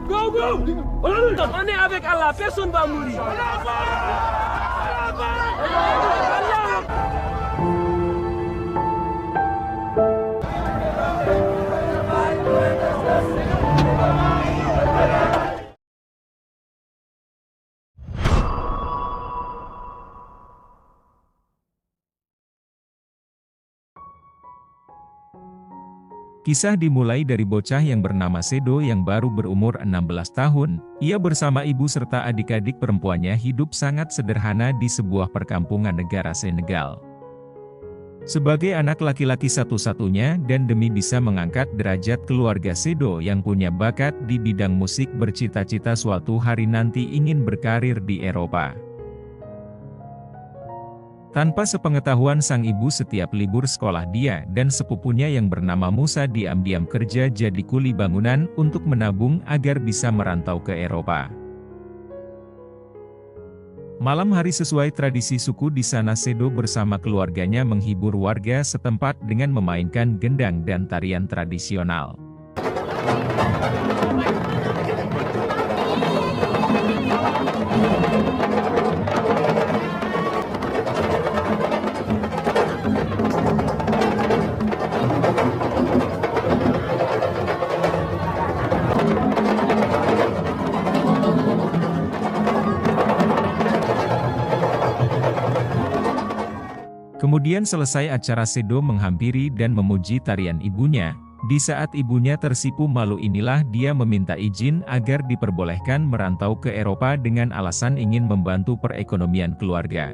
Go, go! On est avec Allah, personne va mourir. Kisah dimulai dari bocah yang bernama Sedo yang baru berumur 16 tahun. Ia bersama ibu serta adik-adik perempuannya hidup sangat sederhana di sebuah perkampungan negara Senegal. Sebagai anak laki-laki satu-satunya dan demi bisa mengangkat derajat keluarga, Sedo yang punya bakat di bidang musik bercita-cita suatu hari nanti ingin berkarir di Eropa. Tanpa sepengetahuan sang ibu, setiap libur sekolah dia dan sepupunya yang bernama Musa diam-diam kerja jadi kuli bangunan untuk menabung agar bisa merantau ke Eropa. Malam hari sesuai tradisi suku di sana, Sedo bersama keluarganya menghibur warga setempat dengan memainkan gendang dan tarian tradisional. Kemudian selesai acara, Sedo menghampiri dan memuji tarian ibunya. Di saat ibunya tersipu malu inilah dia meminta izin agar diperbolehkan merantau ke Eropa dengan alasan ingin membantu perekonomian keluarga.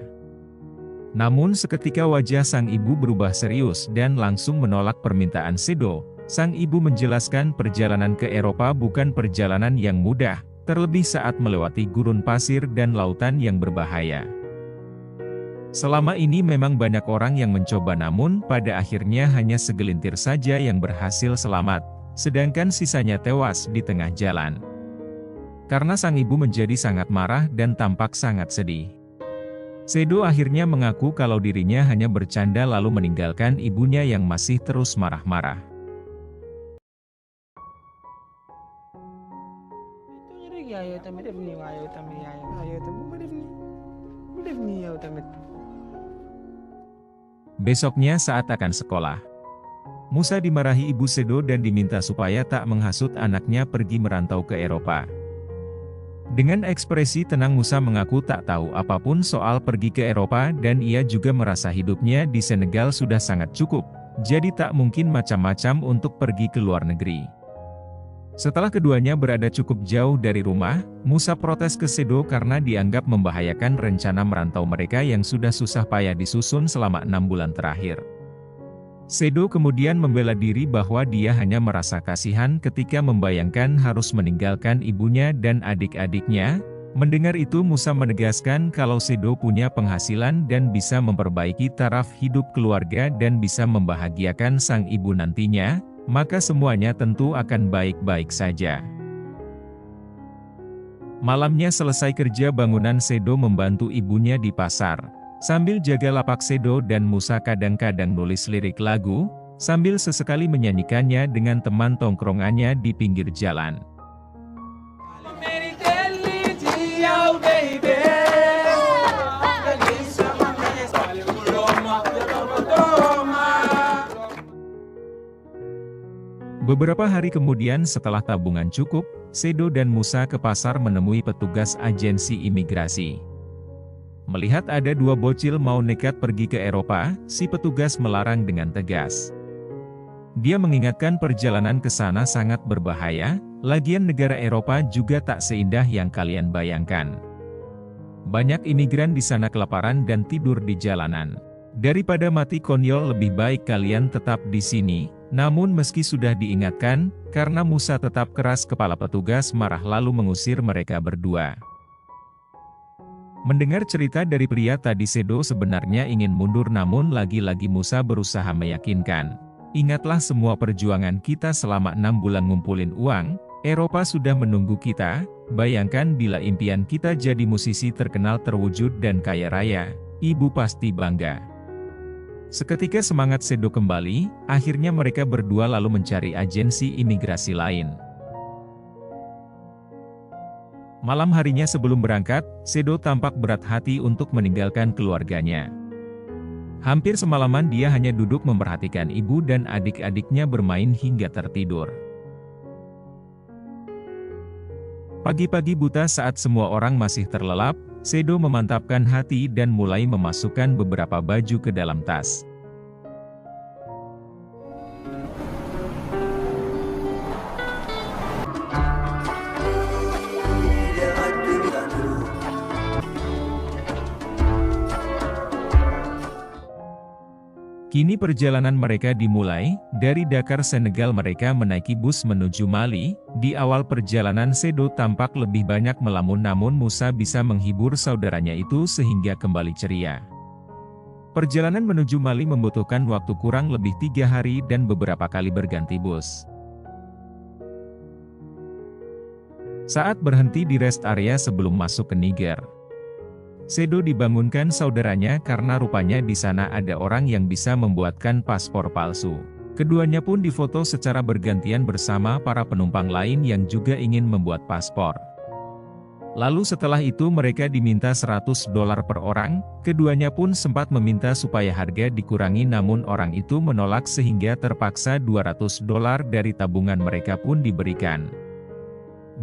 Namun seketika wajah sang ibu berubah serius dan langsung menolak permintaan Sedo. Sang ibu menjelaskan perjalanan ke Eropa bukan perjalanan yang mudah, terlebih saat melewati gurun pasir dan lautan yang berbahaya. Selama ini memang banyak orang yang mencoba, namun pada akhirnya hanya segelintir saja yang berhasil selamat, sedangkan sisanya tewas di tengah jalan. Karena sang ibu menjadi sangat marah dan tampak sangat sedih. Sedo akhirnya mengaku kalau dirinya hanya bercanda lalu meninggalkan ibunya yang masih terus marah-marah. Besoknya saat akan sekolah, Musa dimarahi ibu Sedo dan diminta supaya tak menghasut anaknya pergi merantau ke Eropa. Dengan ekspresi tenang, Musa mengaku tak tahu apapun soal pergi ke Eropa dan ia juga merasa hidupnya di Senegal sudah sangat cukup, jadi tak mungkin macam-macam untuk pergi ke luar negeri. Setelah keduanya berada cukup jauh dari rumah, Musa protes ke Sedo karena dianggap membahayakan rencana merantau mereka yang sudah susah payah disusun selama 6 bulan terakhir. Sedo kemudian membela diri bahwa dia hanya merasa kasihan ketika membayangkan harus meninggalkan ibunya dan adik-adiknya. Mendengar itu, Musa menegaskan kalau Sedo punya penghasilan dan bisa memperbaiki taraf hidup keluarga dan bisa membahagiakan sang ibu nantinya, maka semuanya tentu akan baik-baik saja. Malamnya selesai kerja bangunan, Sedo membantu ibunya di pasar. Sambil jaga lapak, Sedo dan Musa kadang-kadang nulis lirik lagu, sambil sesekali menyanyikannya dengan teman tongkrongannya di pinggir jalan. Beberapa hari kemudian setelah tabungan cukup, Sedo dan Musa ke pasar menemui petugas agensi imigrasi. Melihat ada 2 bocil mau nekat pergi ke Eropa, si petugas melarang dengan tegas. Dia mengingatkan perjalanan ke sana sangat berbahaya, lagian negara Eropa juga tak seindah yang kalian bayangkan. Banyak imigran di sana kelaparan dan tidur di jalanan. Daripada mati konyol lebih baik kalian tetap di sini. Namun meski sudah diingatkan, karena Musa tetap keras kepala, petugas marah lalu mengusir mereka berdua. Mendengar cerita dari pria tadi, Sedo sebenarnya ingin mundur, namun lagi-lagi Musa berusaha meyakinkan. Ingatlah semua perjuangan kita selama 6 bulan ngumpulin uang, Eropa sudah menunggu kita, bayangkan bila impian kita jadi musisi terkenal terwujud dan kaya raya, ibu pasti bangga. Seketika semangat Sedo kembali, akhirnya mereka berdua lalu mencari agensi imigrasi lain. Malam harinya sebelum berangkat, Sedo tampak berat hati untuk meninggalkan keluarganya. Hampir semalaman dia hanya duduk memperhatikan ibu dan adik-adiknya bermain hingga tertidur. Pagi-pagi buta saat semua orang masih terlelap, Sedo memantapkan hati dan mulai memasukkan beberapa baju ke dalam tas. Kini perjalanan mereka dimulai. Dari Dakar, Senegal mereka menaiki bus menuju Mali. Di awal perjalanan Sedo tampak lebih banyak melamun, namun Musa bisa menghibur saudaranya itu sehingga kembali ceria. Perjalanan menuju Mali membutuhkan waktu kurang lebih 3 hari dan beberapa kali berganti bus. Saat berhenti di rest area sebelum masuk ke Niger, Sedo dibangunkan saudaranya karena rupanya di sana ada orang yang bisa membuatkan paspor palsu. Keduanya pun difoto secara bergantian bersama para penumpang lain yang juga ingin membuat paspor. Lalu setelah itu mereka diminta $100 per orang. Keduanya pun sempat meminta supaya harga dikurangi, namun orang itu menolak sehingga terpaksa $200 dari tabungan mereka pun diberikan.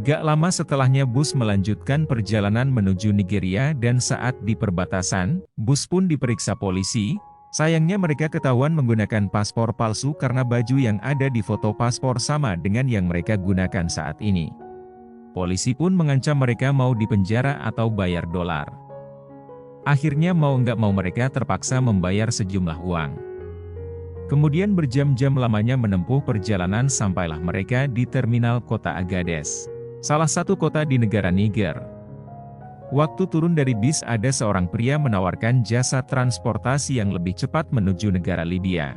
Gak lama setelahnya bus melanjutkan perjalanan menuju Nigeria dan saat di perbatasan, bus pun diperiksa polisi. Sayangnya mereka ketahuan menggunakan paspor palsu karena baju yang ada di foto paspor sama dengan yang mereka gunakan saat ini. Polisi pun mengancam mereka mau dipenjara atau bayar dolar. Akhirnya mau nggak mau mereka terpaksa membayar sejumlah uang. Kemudian berjam-jam lamanya menempuh perjalanan sampailah mereka di terminal kota Agadez, salah satu kota di negara Niger. Waktu turun dari bis ada seorang pria menawarkan jasa transportasi yang lebih cepat menuju negara Libya.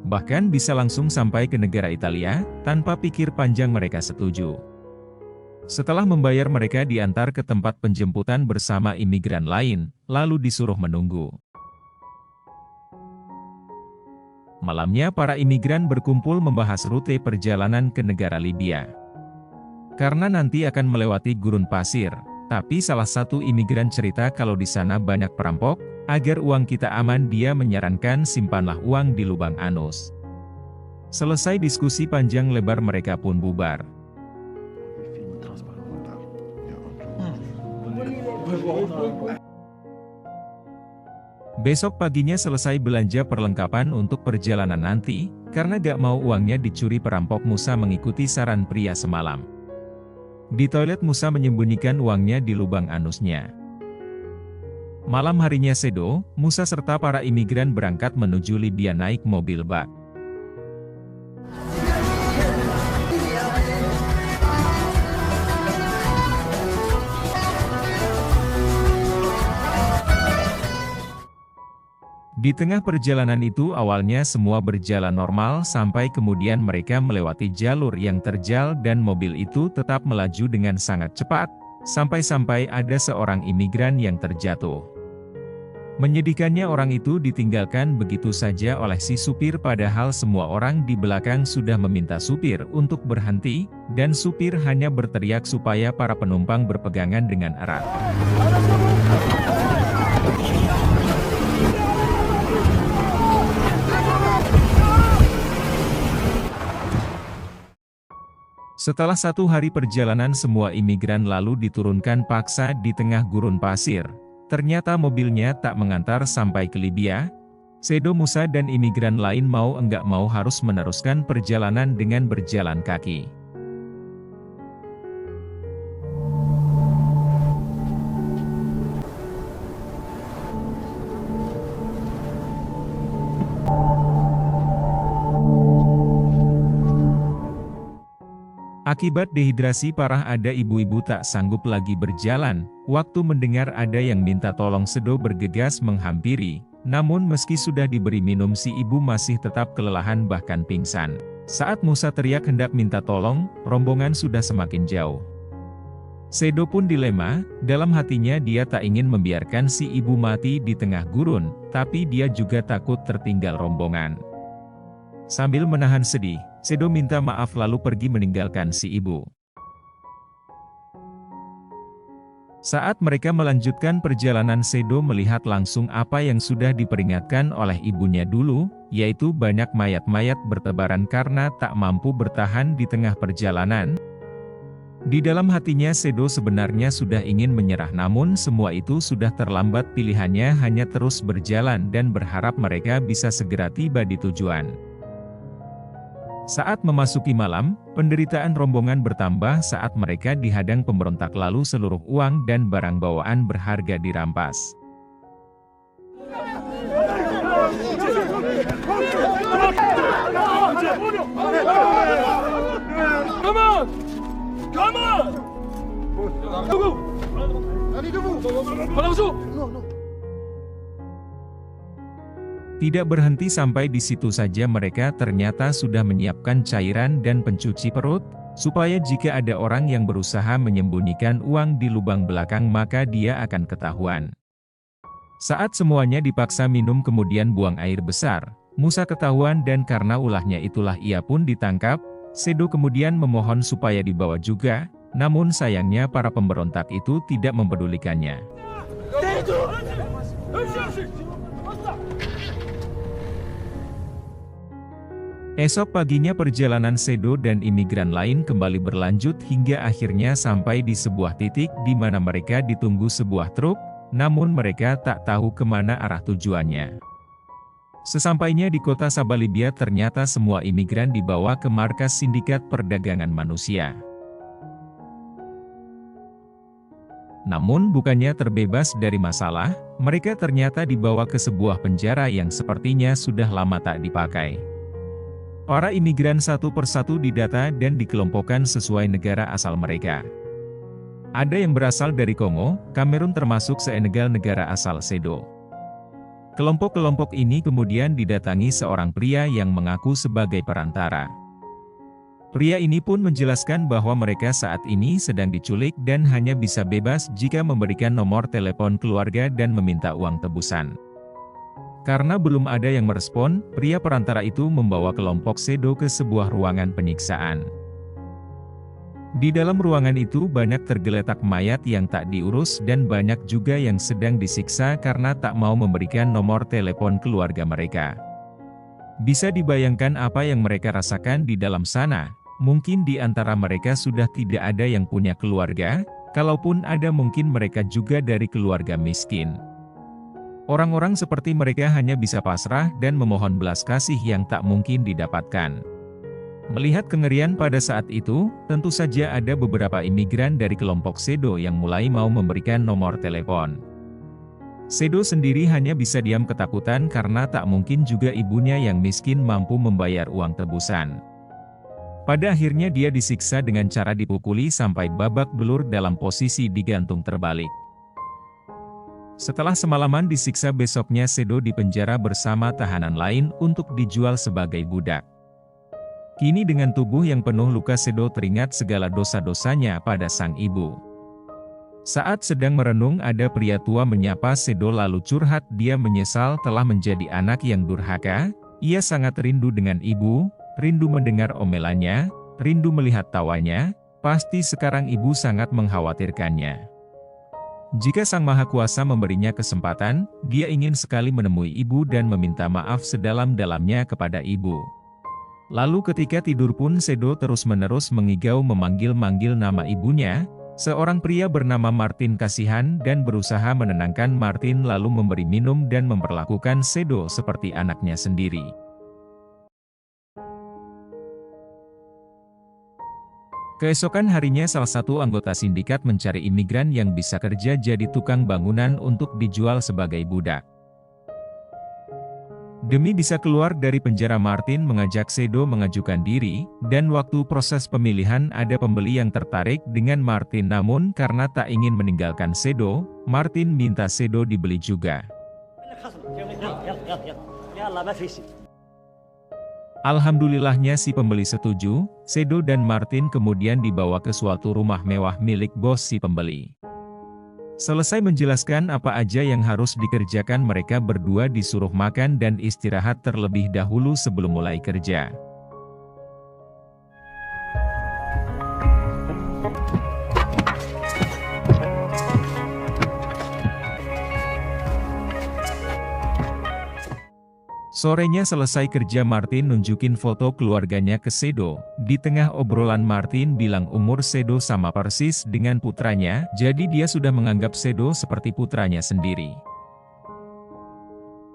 Bahkan bisa langsung sampai ke negara Italia, tanpa pikir panjang mereka setuju. Setelah membayar mereka diantar ke tempat penjemputan bersama imigran lain, lalu disuruh menunggu. Malamnya para imigran berkumpul membahas rute perjalanan ke negara Libya. Karena nanti akan melewati gurun pasir, tapi salah satu imigran cerita kalau di sana banyak perampok. Agar uang kita aman, dia menyarankan simpanlah uang di lubang anus. Selesai diskusi panjang lebar mereka pun bubar. Besok paginya selesai belanja perlengkapan untuk perjalanan nanti. Karena gak mau uangnya dicuri perampok, Musa mengikuti saran pria semalam. Di toilet Musa menyembunyikan uangnya di lubang anusnya. Malam harinya Sedo, Musa serta para imigran berangkat menuju Libya naik mobil bak. Di tengah perjalanan itu awalnya semua berjalan normal sampai kemudian mereka melewati jalur yang terjal dan mobil itu tetap melaju dengan sangat cepat, sampai-sampai ada seorang imigran yang terjatuh. Menyedihkannya orang itu ditinggalkan begitu saja oleh si supir, padahal semua orang di belakang sudah meminta supir untuk berhenti, dan supir hanya berteriak supaya para penumpang berpegangan dengan erat. Setelah 1 hari perjalanan semua imigran lalu diturunkan paksa di tengah gurun pasir. Ternyata mobilnya tak mengantar sampai ke Libya. Sedo, Musa dan imigran lain mau enggak mau harus meneruskan perjalanan dengan berjalan kaki. Akibat dehidrasi parah ada ibu-ibu tak sanggup lagi berjalan. Waktu mendengar ada yang minta tolong, Sedo bergegas menghampiri. Namun meski sudah diberi minum, si ibu masih tetap kelelahan bahkan pingsan. Saat Musa teriak hendak minta tolong, rombongan sudah semakin jauh. Sedo pun dilema, dalam hatinya dia tak ingin membiarkan si ibu mati di tengah gurun, tapi dia juga takut tertinggal rombongan. Sambil menahan sedih, Sedo minta maaf lalu pergi meninggalkan si ibu. Saat mereka melanjutkan perjalanan, Sedo melihat langsung apa yang sudah diperingatkan oleh ibunya dulu, yaitu banyak mayat-mayat bertebaran karena tak mampu bertahan di tengah perjalanan. Di dalam hatinya Sedo sebenarnya sudah ingin menyerah, namun semua itu sudah terlambat. Pilihannya hanya terus berjalan dan berharap mereka bisa segera tiba di tujuan. Saat memasuki malam, penderitaan rombongan bertambah saat mereka dihadang pemberontak lalu seluruh uang dan barang bawaan berharga dirampas. Come on! Come on! Tunggu! Mana masuk? Tidak berhenti sampai di situ saja, mereka ternyata sudah menyiapkan cairan dan pencuci perut, supaya jika ada orang yang berusaha menyembunyikan uang di lubang belakang maka dia akan ketahuan. Saat semuanya dipaksa minum kemudian buang air besar, Musa ketahuan dan karena ulahnya itulah ia pun ditangkap. Sedo kemudian memohon supaya dibawa juga, namun sayangnya para pemberontak itu tidak mempedulikannya. Esok paginya perjalanan Sedo dan imigran lain kembali berlanjut hingga akhirnya sampai di sebuah titik di mana mereka ditunggu sebuah truk, namun mereka tak tahu kemana arah tujuannya. Sesampainya di kota Sabah, Libya, ternyata semua imigran dibawa ke markas sindikat perdagangan manusia. Namun bukannya terbebas dari masalah, mereka ternyata dibawa ke sebuah penjara yang sepertinya sudah lama tak dipakai. Para imigran satu persatu didata dan dikelompokkan sesuai negara asal mereka. Ada yang berasal dari Kongo, Kamerun, termasuk Senegal, negara asal Sedo. Kelompok-kelompok ini kemudian didatangi seorang pria yang mengaku sebagai perantara. Pria ini pun menjelaskan bahwa mereka saat ini sedang diculik dan hanya bisa bebas jika memberikan nomor telepon keluarga dan meminta uang tebusan. Karena belum ada yang merespon, pria perantara itu membawa kelompok Sedo ke sebuah ruangan penyiksaan. Di dalam ruangan itu banyak tergeletak mayat yang tak diurus dan banyak juga yang sedang disiksa karena tak mau memberikan nomor telepon keluarga mereka. Bisa dibayangkan apa yang mereka rasakan di dalam sana. Mungkin di antara mereka sudah tidak ada yang punya keluarga, kalaupun ada mungkin mereka juga dari keluarga miskin. Orang-orang seperti mereka hanya bisa pasrah dan memohon belas kasih yang tak mungkin didapatkan. Melihat kengerian pada saat itu, tentu saja ada beberapa imigran dari kelompok Sedo yang mulai mau memberikan nomor telepon. Sedo sendiri hanya bisa diam ketakutan karena tak mungkin juga ibunya yang miskin mampu membayar uang tebusan. Pada akhirnya dia disiksa dengan cara dipukuli sampai babak belur dalam posisi digantung terbalik. Setelah semalaman disiksa, besoknya Sedo dipenjara bersama tahanan lain untuk dijual sebagai budak. Kini dengan tubuh yang penuh luka, Sedo teringat segala dosa-dosanya pada sang ibu. Saat sedang merenung, ada pria tua menyapa Sedo lalu curhat dia menyesal telah menjadi anak yang durhaka. Ia sangat rindu dengan ibu, rindu mendengar omelannya, rindu melihat tawanya, pasti sekarang ibu sangat mengkhawatirkannya. Jika Sang Maha Kuasa memberinya kesempatan, dia ingin sekali menemui ibu dan meminta maaf sedalam-dalamnya kepada ibu. Lalu ketika tidur pun Sedo terus-menerus mengigau memanggil-manggil nama ibunya. Seorang pria bernama Martin kasihan dan berusaha menenangkan Martin lalu memberi minum dan memperlakukan Sedo seperti anaknya sendiri. Keesokan harinya salah satu anggota sindikat mencari imigran yang bisa kerja jadi tukang bangunan untuk dijual sebagai budak. Demi bisa keluar dari penjara, Martin mengajak Sedo mengajukan diri, dan waktu proses pemilihan ada pembeli yang tertarik dengan Martin, namun karena tak ingin meninggalkan Sedo, Martin minta Sedo dibeli juga. Alhamdulillahnya si pembeli setuju, Sedo dan Martin kemudian dibawa ke suatu rumah mewah milik bos si pembeli. Selesai menjelaskan apa aja yang harus dikerjakan, mereka berdua disuruh makan dan istirahat terlebih dahulu sebelum mulai kerja. Sorenya selesai kerja, Martin nunjukin foto keluarganya ke Sedo. Di tengah obrolan Martin bilang umur Sedo sama persis dengan putranya, jadi dia sudah menganggap Sedo seperti putranya sendiri.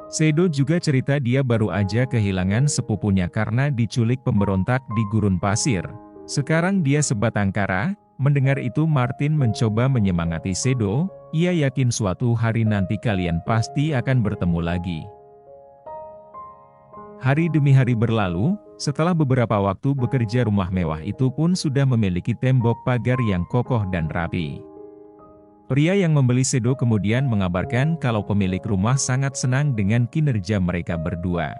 Sedo juga cerita dia baru aja kehilangan sepupunya karena diculik pemberontak di gurun pasir. Sekarang dia sebatang kara. Mendengar itu Martin mencoba menyemangati Sedo, ia yakin suatu hari nanti kalian pasti akan bertemu lagi. Hari demi hari berlalu, setelah beberapa waktu bekerja, rumah mewah itu pun sudah memiliki tembok pagar yang kokoh dan rapi. Pria yang membeli Sedo kemudian mengabarkan kalau pemilik rumah sangat senang dengan kinerja mereka berdua.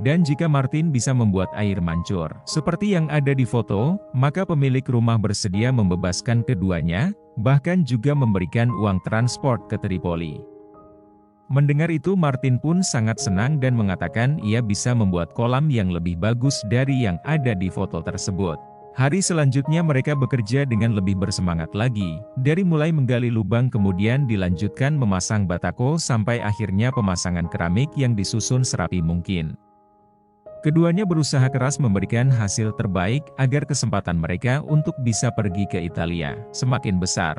Dan jika Martin bisa membuat air mancur seperti yang ada di foto, maka pemilik rumah bersedia membebaskan keduanya, bahkan juga memberikan uang transport ke Tripoli. Mendengar itu Martin pun sangat senang dan mengatakan ia bisa membuat kolam yang lebih bagus dari yang ada di foto tersebut. Hari selanjutnya mereka bekerja dengan lebih bersemangat lagi, dari mulai menggali lubang kemudian dilanjutkan memasang batako sampai akhirnya pemasangan keramik yang disusun serapi mungkin. Keduanya berusaha keras memberikan hasil terbaik agar kesempatan mereka untuk bisa pergi ke Italia semakin besar.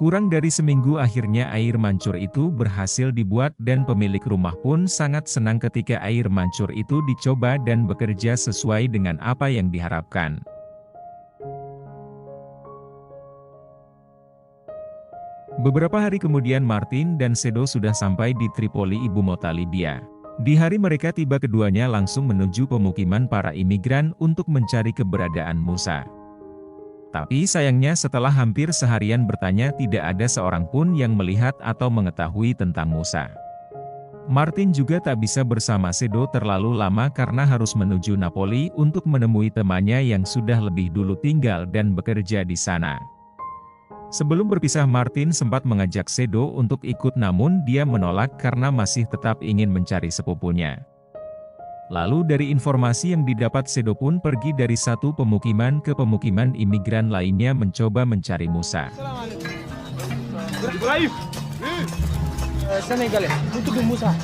Kurang dari seminggu akhirnya air mancur itu berhasil dibuat dan pemilik rumah pun sangat senang ketika air mancur itu dicoba dan bekerja sesuai dengan apa yang diharapkan. Beberapa hari kemudian Martin dan Sedo sudah sampai di Tripoli, ibu kota Libya. Di hari mereka tiba keduanya langsung menuju pemukiman para imigran untuk mencari keberadaan Musa. Tapi sayangnya setelah hampir seharian bertanya tidak ada seorang pun yang melihat atau mengetahui tentang Musa. Martin juga tak bisa bersama Sedo terlalu lama karena harus menuju Napoli untuk menemui temannya yang sudah lebih dulu tinggal dan bekerja di sana. Sebelum berpisah Martin sempat mengajak Sedo untuk ikut namun dia menolak karena masih tetap ingin mencari sepupunya. Lalu dari informasi yang didapat Sedo pun pergi dari satu pemukiman ke pemukiman imigran lainnya mencoba mencari Musa. Ibrahim. Senegalais, untuk Musa.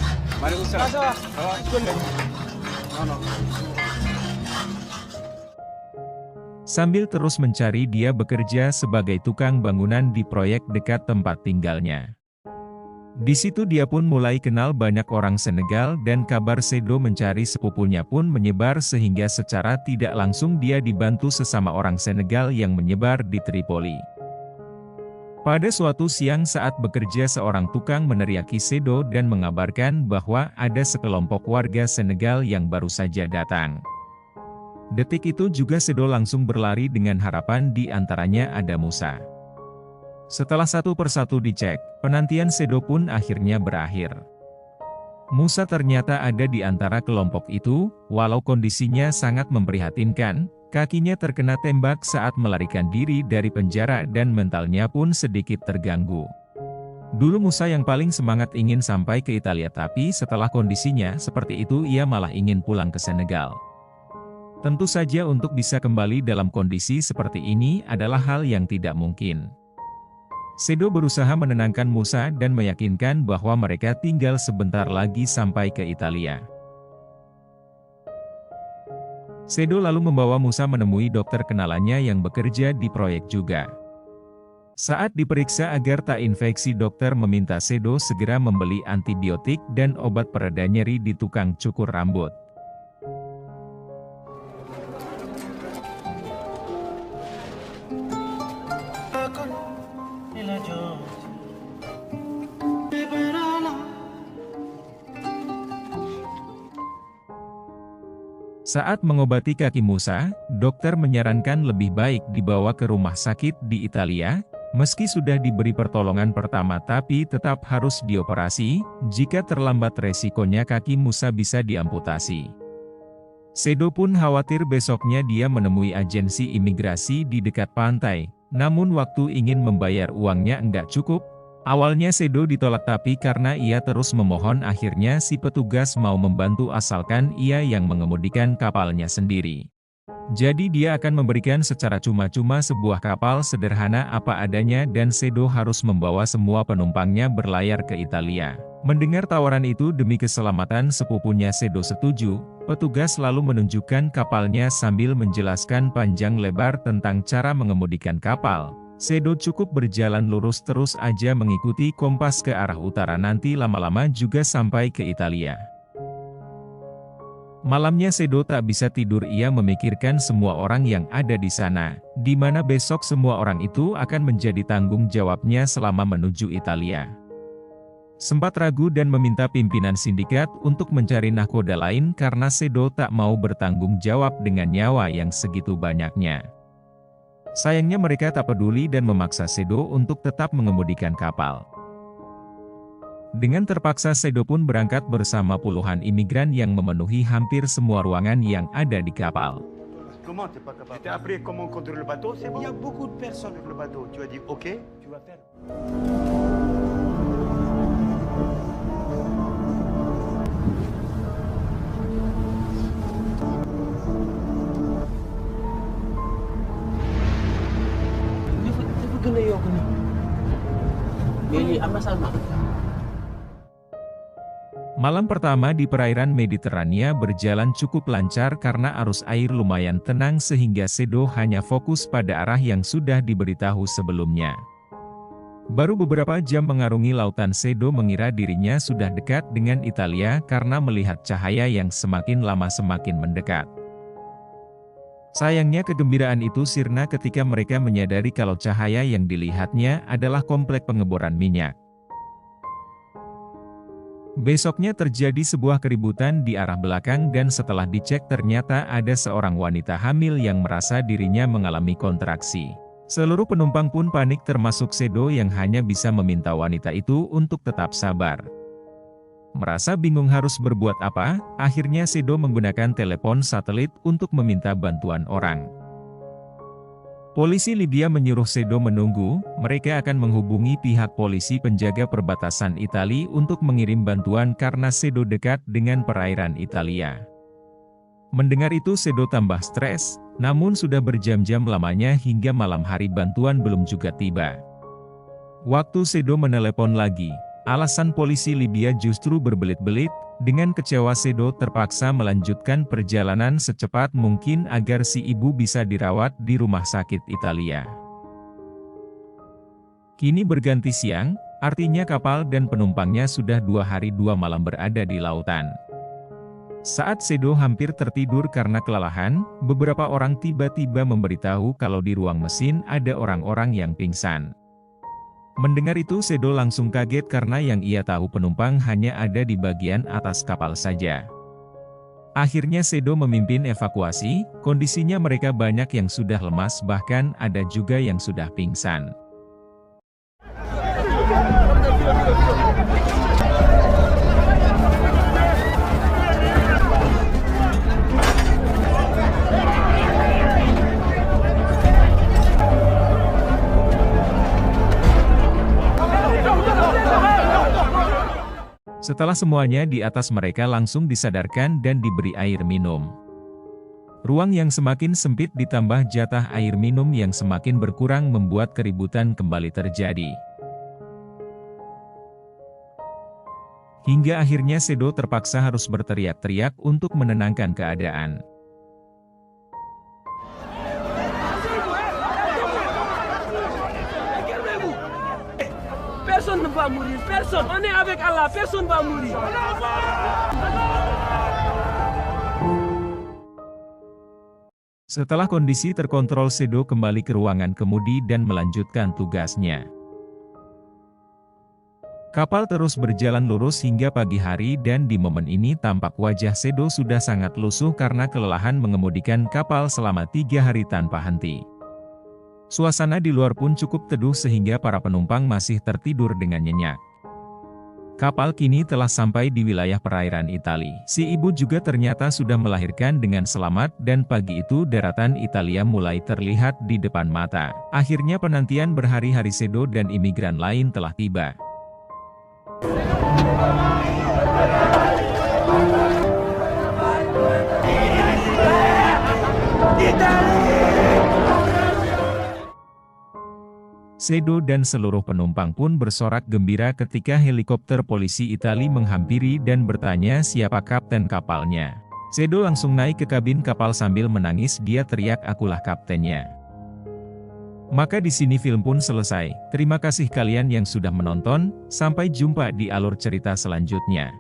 Sambil terus mencari dia bekerja sebagai tukang bangunan di proyek dekat tempat tinggalnya. Di situ dia pun mulai kenal banyak orang Senegal dan kabar Sedo mencari sepupunya pun menyebar sehingga secara tidak langsung dia dibantu sesama orang Senegal yang menyebar di Tripoli. Pada suatu siang saat bekerja seorang tukang meneriaki Sedo dan mengabarkan bahwa ada sekelompok warga Senegal yang baru saja datang. Detik itu juga Sedo langsung berlari dengan harapan di antaranya ada Musa. Setelah satu persatu dicek, penantian Sedo pun akhirnya berakhir. Musa ternyata ada di antara kelompok itu, walau kondisinya sangat memprihatinkan, kakinya terkena tembak saat melarikan diri dari penjara dan mentalnya pun sedikit terganggu. Dulu Musa yang paling semangat ingin sampai ke Italia tapi setelah kondisinya seperti itu ia malah ingin pulang ke Senegal. Tentu saja untuk bisa kembali dalam kondisi seperti ini adalah hal yang tidak mungkin. Sedo berusaha menenangkan Musa dan meyakinkan bahwa mereka tinggal sebentar lagi sampai ke Italia. Sedo lalu membawa Musa menemui dokter kenalannya yang bekerja di proyek juga. Saat diperiksa agar tak infeksi, dokter meminta Sedo segera membeli antibiotik dan obat pereda nyeri di tukang cukur rambut. Saat mengobati kaki Musa, dokter menyarankan lebih baik dibawa ke rumah sakit di Italia, meski sudah diberi pertolongan pertama tapi tetap harus dioperasi, jika terlambat resikonya kaki Musa bisa diamputasi. Sedo pun khawatir besoknya dia menemui agensi imigrasi di dekat pantai, namun waktu ingin membayar uangnya enggak cukup. Awalnya Sedo ditolak tapi karena ia terus memohon akhirnya si petugas mau membantu asalkan ia yang mengemudikan kapalnya sendiri. Jadi dia akan memberikan secara cuma-cuma sebuah kapal sederhana apa adanya dan Sedo harus membawa semua penumpangnya berlayar ke Italia. Mendengar tawaran itu demi keselamatan sepupunya Sedo setuju, petugas lalu menunjukkan kapalnya sambil menjelaskan panjang lebar tentang cara mengemudikan kapal. Sedo cukup berjalan lurus terus aja mengikuti kompas ke arah utara nanti lama-lama juga sampai ke Italia. Malamnya Sedo tak bisa tidur ia memikirkan semua orang yang ada di sana, di mana besok semua orang itu akan menjadi tanggung jawabnya selama menuju Italia. Sempat ragu dan meminta pimpinan sindikat untuk mencari nahkoda lain karena Sedo tak mau bertanggung jawab dengan nyawa yang segitu banyaknya. Sayangnya mereka tak peduli dan memaksa Sedo untuk tetap mengemudikan kapal. Dengan terpaksa Sedo pun berangkat bersama puluhan imigran yang memenuhi hampir semua ruangan yang ada di kapal. Comment t'es pas capable? Je t'ai appris comment conduire le bateau, c'est bon? Il y a beaucoup de personnes sur le bateau. Tu as dit OK, tu vas faire. Malam pertama di perairan Mediterania berjalan cukup lancar karena arus air lumayan tenang sehingga Sedo hanya fokus pada arah yang sudah diberitahu sebelumnya. Baru beberapa jam mengarungi lautan Sedo mengira dirinya sudah dekat dengan Italia karena melihat cahaya yang semakin lama semakin mendekat. Sayangnya kegembiraan itu sirna ketika mereka menyadari kalau cahaya yang dilihatnya adalah komplek pengeboran minyak. Besoknya terjadi sebuah keributan di arah belakang dan setelah dicek ternyata ada seorang wanita hamil yang merasa dirinya mengalami kontraksi. Seluruh penumpang pun panik termasuk Sedo yang hanya bisa meminta wanita itu untuk tetap sabar. Merasa bingung harus berbuat apa, akhirnya Sedo menggunakan telepon satelit untuk meminta bantuan orang. Polisi Libya menyuruh Sedo menunggu, mereka akan menghubungi pihak polisi penjaga perbatasan Italia untuk mengirim bantuan karena Sedo dekat dengan perairan Italia. Mendengar itu Sedo tambah stres, namun sudah berjam-jam lamanya hingga malam hari bantuan belum juga tiba. Waktu Sedo menelepon lagi, alasan polisi Libya justru berbelit-belit, dengan kecewa Sedo terpaksa melanjutkan perjalanan secepat mungkin agar si ibu bisa dirawat di rumah sakit Italia. Kini berganti siang, artinya kapal dan penumpangnya sudah 2 hari 2 malam berada di lautan. Saat Sedo hampir tertidur karena kelelahan, beberapa orang tiba-tiba memberitahu kalau di ruang mesin ada orang-orang yang pingsan. Mendengar itu Sedo langsung kaget karena yang ia tahu penumpang hanya ada di bagian atas kapal saja. Akhirnya Sedo memimpin evakuasi, kondisinya mereka banyak yang sudah lemas bahkan ada juga yang sudah pingsan. Setelah semuanya di atas mereka langsung disadarkan dan diberi air minum. Ruang yang semakin sempit ditambah jatah air minum yang semakin berkurang membuat keributan kembali terjadi. Hingga akhirnya Sedo terpaksa harus berteriak-teriak untuk menenangkan keadaan. Personne ne va mourir, personne. On est avec Allah, personne va mourir. Setelah kondisi terkontrol Sedo kembali ke ruangan kemudi dan melanjutkan tugasnya. Kapal terus berjalan lurus hingga pagi hari dan di momen ini tampak wajah Sedo sudah sangat lusuh karena kelelahan mengemudikan kapal selama 3 hari tanpa henti. Suasana di luar pun cukup teduh sehingga para penumpang masih tertidur dengan nyenyak. Kapal kini telah sampai di wilayah perairan Italia. Si ibu juga ternyata sudah melahirkan dengan selamat dan pagi itu daratan Italia mulai terlihat di depan mata. Akhirnya penantian berhari-hari Sedo dan imigran lain telah tiba. Sedo dan seluruh penumpang pun bersorak gembira ketika helikopter polisi Italia menghampiri dan bertanya siapa kapten kapalnya. Sedo langsung naik ke kabin kapal sambil menangis, dia teriak, "Akulah kaptennya." Maka di sini film pun selesai. Terima kasih kalian yang sudah menonton, sampai jumpa di alur cerita selanjutnya.